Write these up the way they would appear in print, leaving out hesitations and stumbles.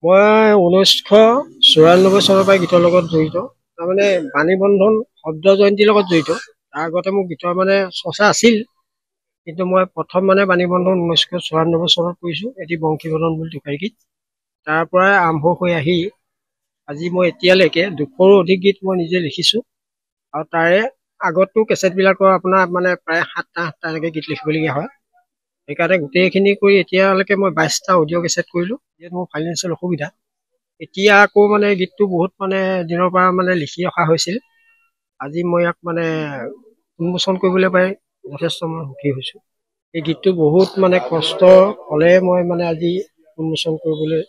মই 1994 চনৰ পৰা গীতৰ লগত জড়িত। তাৰমানে বাণী বন্ধন শব্দ জয়ন্তীৰ লগত জড়িত। তাৰ আগতে মোৰ গীতৰ মানে চৰ্চা আছিল, কিন্তু মই প্ৰথম মানে বাণী বন্ধন 1994 চনত কৰিছোঁ, এটি বংশীবদন বুলি টোকাৰী গীত। তাৰ পৰাই আৰম্ভ হৈ আহি আজি মই এতিয়ালৈকে 200ৰো অধিক গীত মই নিজে লিখিছোঁ, আৰু তাৰে আগতো কেছেটবিলাকৰ আপোনাৰ মানে প্ৰায় 7টা এনেকৈ গীত লিখিবলগীয়া হয়। সেইকাৰণে গোটেইখিনি কৰি এতিয়ালৈকে মই 22টা অডিঅ' কেছেট কৰিলোঁ, যিহেতু মোৰ ফাইনেন্সিয়েল অসুবিধা। এতিয়া আকৌ মানে গীতটো বহুত মানে দিনৰ পৰা মানে লিখি ৰখা হৈছিল। আজি মই ইয়াক মানে উন্মোচন কৰিবলৈ পাই যথেষ্ট মই সুখী হৈছোঁ। এই গীতটো বহুত মানে কষ্ট হ'লে মই মানে আজি উন্মোচন কৰিবলৈ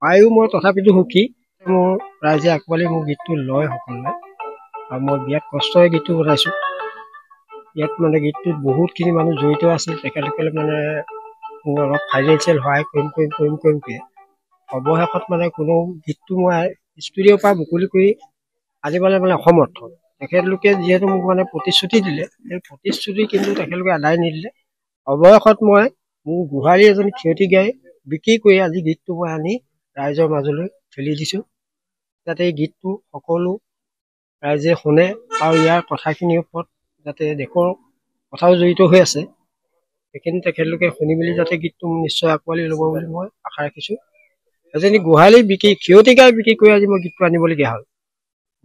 পায়ো মই তথাপিতো সুখী। মোৰ ৰাইজে আকোৱালি মোৰ গীতটো লয় সকলোৱে, আৰু মই বিৰাট কষ্টৰে গীতটো বনাইছোঁ। ইয়াত মানে গীতটোত বহুতখিনি মানুহ জড়িত আছিল। তেখেতসকলে মানে মোৰ অলপ ফাইনেন্সিয়েল সহায় কৰিমকৈ অৱশেষত মানে কোনো গীতটো মই ষ্টুডিঅ'ৰ পৰা মুকলি কৰি আনিবলৈ মানে অসমৰ্থ। তেখেতলোকে যিহেতু মোক মানে প্ৰতিশ্ৰুতি দিলে, সেই প্ৰতিশ্ৰুতি কিন্তু তেখেতলোকে আদায় নিদিলে। অৱশেষত মই মোৰ গোহালি এজনী ক্ষতি গাই বিক্ৰী কৰি আজি গীতটো মই আনি ৰাইজৰ মাজলৈ ঠেলি দিছোঁ, যাতে এই গীতটো সকলো ৰাইজে শুনে, আৰু ইয়াৰ কথাখিনিৰ ওপৰত যাতে দেশৰ কথাও জড়িত হৈ আছে, সেইখিনি তেখেতলোকে শুনি মেলি যাতে গীতটো নিশ্চয় আঁকোৱালি ল'ব বুলি মই আশা ৰাখিছোঁ। এজনী গোহালি ক্ষতি গাই বিক্ৰী কৰি আজি মই গীতটো আনিবলগীয়া হ'ল।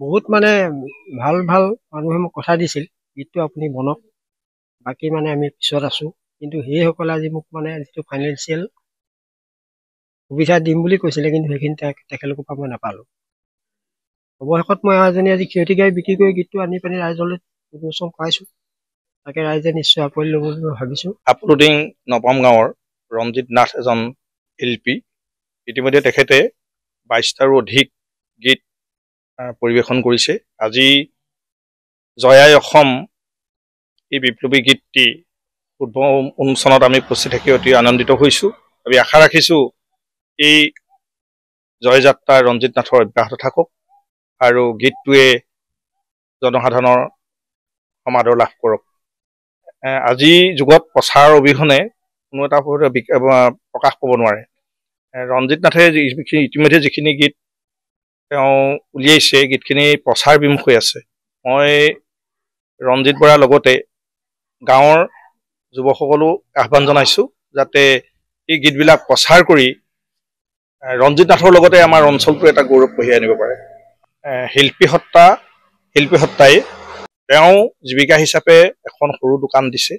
বহুত মানে ভাল মানুহে মোক কথা দিছিল, গীতটো আপুনি বনক, বাকী মানে আমি পিছত আছোঁ। কিন্তু সেইসকলে আজি মোক মানে যিটো ফাইনেন্সিয়েল সুবিধা দিম বুলি কৈছিলে, কিন্তু সেইখিনি তেখেতলোকৰ পৰা মই নাপালোঁ। অৱশেষত মই আজি ক্ষতি গাই বিক্ৰী কৰি গীতটো আনি পিনি ৰাইজলৈ উন্মোচন কৰাইছোঁ। তাকে ৰাইজে নিশ্চয় আঁকোৱালি ল'ব বুলি মই ভাবিছোঁ। আপলোডিং নপাম গাঁৱৰ ৰঞ্জিত নাথ এজন শিল্পী। ইতিমধ্যে তেখেতে 22টাৰো অধিক গীত পৰিৱেশন কৰিছে। আজি জয়াই অসম এই বিপ্লৱী গীতটি উন্মোচনত আমি উপস্থিত থাকি অতি আনন্দিত হৈছোঁ। আমি আশা ৰাখিছোঁ এই জয়যাত্ৰা ৰঞ্জিত নাথৰ অব্যাহত থাকক, আৰু গীতটোৱে জনসাধাৰণৰ সমাদৰ লাভ কৰক। আজি যুগত প্ৰচাৰ অবিহনে কোনো এটা প্ৰকাশ পাব নোৱাৰে। ৰঞ্জিত নাথে ইতিমধ্যে যিখিনি গীত তেওঁ উলিয়াইছে, গীতখিনি প্ৰচাৰ বিমুখ হৈ আছে। মই ৰঞ্জিত বৰাৰ লগতে গাঁৱৰ যুৱকসকলো আহ্বান জনাইছোঁ, যাতে এই গীতবিলাক প্ৰচাৰ কৰি ৰঞ্জিত নাথৰ লগতে আমাৰ অঞ্চলটো এটা গৌৰৱ কঢ়িয়াই আনিব পাৰে। শিল্পী সত্তাই তেওঁ জীৱিকা হিচাপে এখন সৰু দোকান দিছে।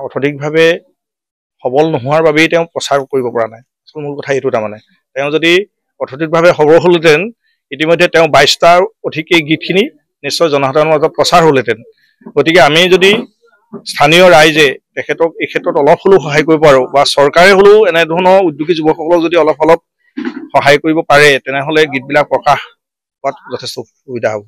অৰ্থনৈতিকভাৱে সবল নোহোৱাৰ বাবেই তেওঁ প্ৰচাৰ কৰিব পৰা নাই। মূল কথা এইটো। তাৰমানে তেওঁ যদি অৰ্থনৈতিকভাৱে সবল হ'লহেঁতেন, ইতিমধ্যে তেওঁ 22টাৰ অধিক এই গীতখিনি নিশ্চয় জনসাধাৰণৰ মাজত প্ৰচাৰ হ'লহেঁতেন। গতিকে আমি যদি স্থানীয় ৰাইজে তেখেতক এই ক্ষেত্ৰত অলপ হ'লেও সহায় কৰিব পাৰোঁ, বা চৰকাৰে হ'লেও এনেধৰণৰ উদ্যোগী যুৱকসকলক যদি অলপ সহায় কৰিব পাৰে, তেনেহ'লে গীতবিলাক প্ৰকাশ হোৱাত যথেষ্ট সুবিধা হ'ব।